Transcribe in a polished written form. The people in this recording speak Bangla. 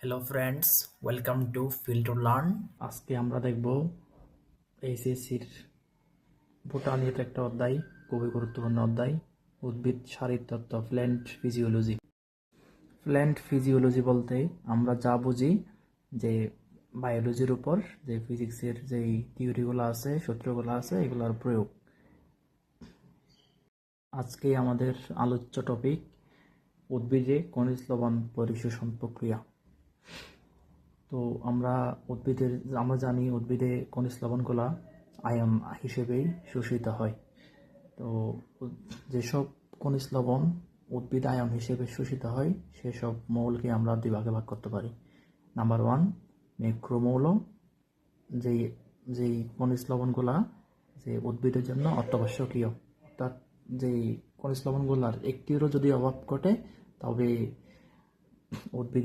Hello friends, welcome to feel to learn. আজকে আমরা দেখব এইচএসসির বোটানির একটা অধ্যায়, খুবই গুরুত্বপূর্ণ অধ্যায়, উদ্ভিদ শারীরতত্ত্ব, প্ল্যান্ট ফিজিওলজি। প্ল্যান্ট ফিজিওলজি বলতে আমরা যা বুঝি যে বায়োলজির উপর যে ফিজিক্সের যেই থিওরিগুলো আছে, সূত্রগুলো আছে, এগুলোর প্রয়োগ। আজকে আমাদের আলোচ্য টপিক উদ্ভিদে খনিজ লবণ পরিশোষণ প্রক্রিয়া। তো আমরা জানি উদ্ভিদে খনিজ লবণগুলা আয়ন হিসেবেই শোষিত হয়। তো যেসব খনিজ লবণ উদ্ভিদ আয়ন হিসেবে শোষিত হয় সেসব মৌলকে আমরা দুই ভাগে ভাগ করতে পারি। নাম্বার 1, ম্যাক্রোমৌল, যেই যেই খনিজ লবণগুলা যে উদ্ভিদের জন্য অত্যাবশ্যকীয়, অর্থাৎ যেই খনিজ লবণগুলার একটিরও যদি অভাব ঘটে তবে উদ্ভিদ